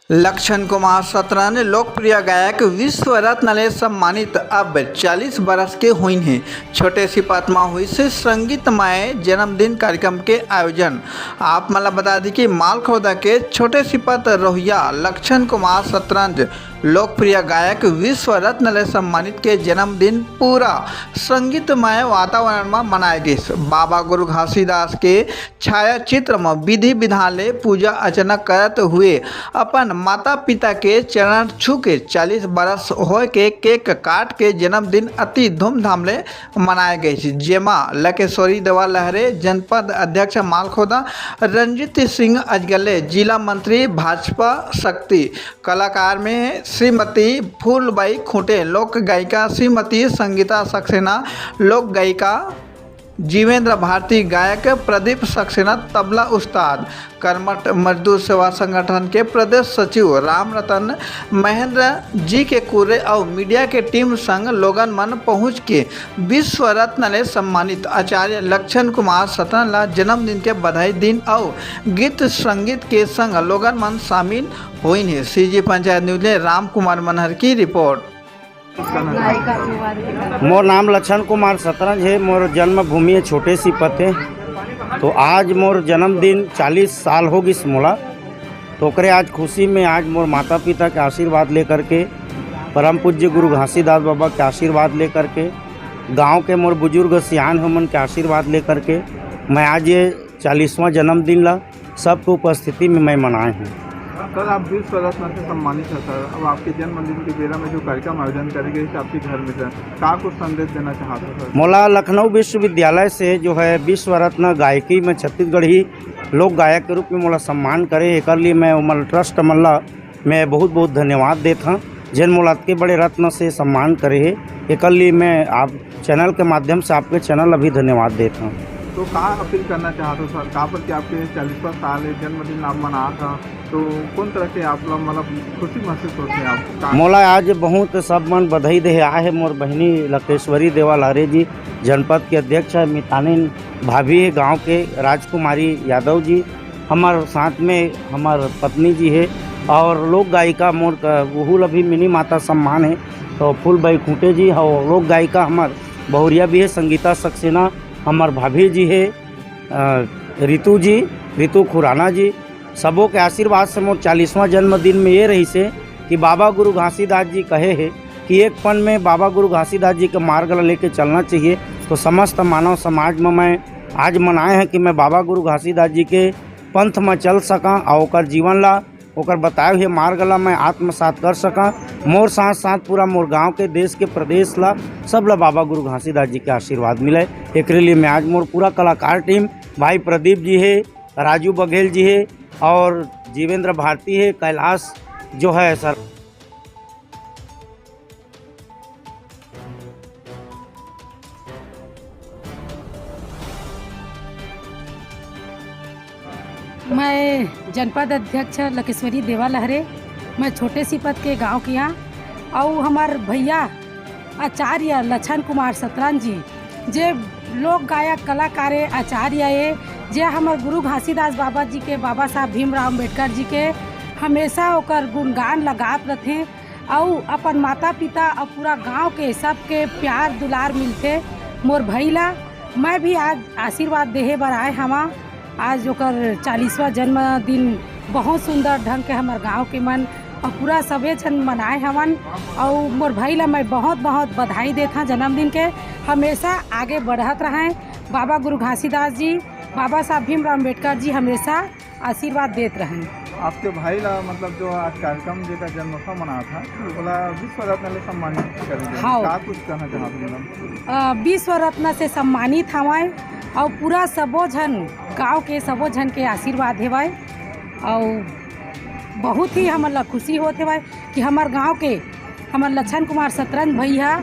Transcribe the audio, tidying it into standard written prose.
लक्षण कुमार शतरंज लोकप्रिय गायक विश्व रत्न ले सम्मानित अब 40 बरस के हुई हैं। छोटे सिपत में हुई से संगीतमय जन्मदिन कार्यक्रम के आयोजन। आप मतलब बता दी कि मालखोदा के छोटे सिपत रोहिया लक्षण कुमार शतरंज लोकप्रिय गायक विश्व रत्न ले सम्मानित के जन्मदिन पूरा संगीतमय वातावरण में मनाए गए। बाबा गुरु घासीदास के छाया चित्र में विधि विधान ले पूजा अर्चना करते हुए अपन माता पिता के चरण छू के 40 बरस हो के केक काट के जन्मदिन अति धूमधाम ले मनाए गए। जेमा लकेश्वरी देवा लहरे जनपद अध्यक्ष मालखोदा, रंजित सिंह अजगले जिला मंत्री भाजपा शक्ति, कलाकार में श्रीमती फूलबाई खूंटे, लोक गायिका श्रीमती संगीता सक्सेना, लोक गायिका जीवेंद्र भारती, गायक प्रदीप सक्सेना, तबला उस्ताद, कर्मठ मजदूर सेवा संगठन के प्रदेश सचिव राम रतन महेंद्र जी के कुरे और मीडिया के टीम संग लोगन मन पहुँच के विश्व रत्न ले सम्मानित आचार्य लक्षण कुमार शतरंज ला जन्मदिन के बधाई दिन और गीत संगीत के संग लोगन मन शामिल हुई है। सीजी पंचायत न्यूज ने राम कुमार मनहर की रिपोर्ट। मोर नाम लक्षण कुमार शतरंज है। मोर जन्मभूमि है छोटे सिपत है। तो आज मोर जन्मदिन 40 साल हो गई मोला। तो ओकरे आज खुशी में आज मोर माता पिता के आशीर्वाद लेकर के, परम पूज्य गुरु घासीदास बाबा के आशीर्वाद लेकर के, गांव के मोर बुजुर्ग सियान हमन के आशीर्वाद लेकर के मैं आज ये 40वां जन्मदिन ला सबको उपस्थिति में मैं मनाए हूँ। कल आप विश्व रत्न से सम्मानित है सर। अब आपके जन्मदिन के बेरा में जो कार्यक्रम आयोजन करी गई थी आपके घर में सर, क्या कुछ संदेश देना चाहते हैं सर? मोला लखनऊ विश्वविद्यालय से जो है विश्व रत्न गायकी में छत्तीसगढ़ी लोक गायक के रूप में मोला सम्मान करे, एक लिए मैं उमल ट्रस्ट मल्ला मैं बहुत बहुत धन्यवाद देता हूँ जिन मोला के बड़े रत्न से सम्मान करे है। एक लिए मैं आप चैनल के माध्यम से आपके चैनल अभी धन्यवाद देता हूँ। तो कहाँ अपील करना चाहते हो सर, कहाँ पर कि आपके 40वां साल है जन्मदिन आप मना था, तो कौन तरह के आप लोग मतलब खुशी महसूस होते हैं आप? मोला आज बहुत सब मन बधाई दे आए है। मोर बहनी लकेश्वरी देवा लहरे जी जनपद के अध्यक्ष है, मितानिन भाभी है, गांव के राजकुमारी यादव जी, हमार साथ में हमार पत्नी जी है और लोक गायिका मोर वहूल अभी मिनी माता सम्मान है तो फूलबाई खूंटे जी और लोक गायिका हमार बहुरिया भी है, संगीता सक्सेना हमार भाभी जी है, रितु जी, रितु खुराना जी, सबों के आशीर्वाद से मोर 40वां जन्मदिन में ये रही से कि बाबा गुरु घासीदास जी कहे हैं कि एक पन में बाबा गुरु घासीदास जी के मार्ग ला लेके चलना चाहिए। तो समस्त मानव समाज में मैं आज मनाए हैं कि मैं बाबा गुरु घासीदास जी के पंथ में चल सका और ओकर जीवन ला ओकर बताए हुए मार्ग ला मैं आत्मसात कर सका। मोर साथ साथ पूरा मोर गांव के देश के प्रदेश ला सब ला बाबा गुरु घासीदास जी के आशीर्वाद मिले। एक लिए मैं आज मोर पूरा कलाकार टीम भाई प्रदीप जी है, राजू बघेल जी है और जीवेंद्र भारती है, कैलाश जो है सर। मैं जनपद अध्यक्ष लकेश्वरी देवा लहरे, मैं छोटे सिपत के गांव के यहाँ और हमार भैया आचार्य लक्षण कुमार शतरंज जी जे लोक गायक कलाकार आचार्य है, जे हमार गुरु घासीदास बाबा जी के, बाबा साहब भीमराव अम्बेडकर जी के हमेशा ओकर गुणगान लगात रहते और अपन माता पिता और पूरा गांव के सबके प्यार दुलार मिलते। मोर भैला मैं भी आज आशीर्वाद देहे बर आए हवा। आज ओकर 40वां जन्मदिन बहुत सुंदर ढंग के हमार गांव के मन और पूरा सभी जन मनाए हवन और मोर भाई ला मैं बहुत बहुत बधाई देता जन्मदिन के। हमेशा आगे बढ़त रहें। बाबा गुरु घासीदास जी, बाबा साहब भीमराव अम्बेडकर जी हमेशा आशीर्वाद देते रहें। आपके भाई ला मतलब जो आज कार्यक्रम जेका जन्मोत्सव मना था बोला विश्व रत्न ले सम्मानित कर दिया। हाँ। क्या कुछ कहना चाहते मैडम? विश्व रत्न से सम्मानित हवाएं और पूरा सबो जन गाँव के सबो जन के आशीर्वाद हेवाए और बहुत ही हमारा खुशी होते हुए कि हमार गांव के हमार लक्षण कुमार शतरंज भैया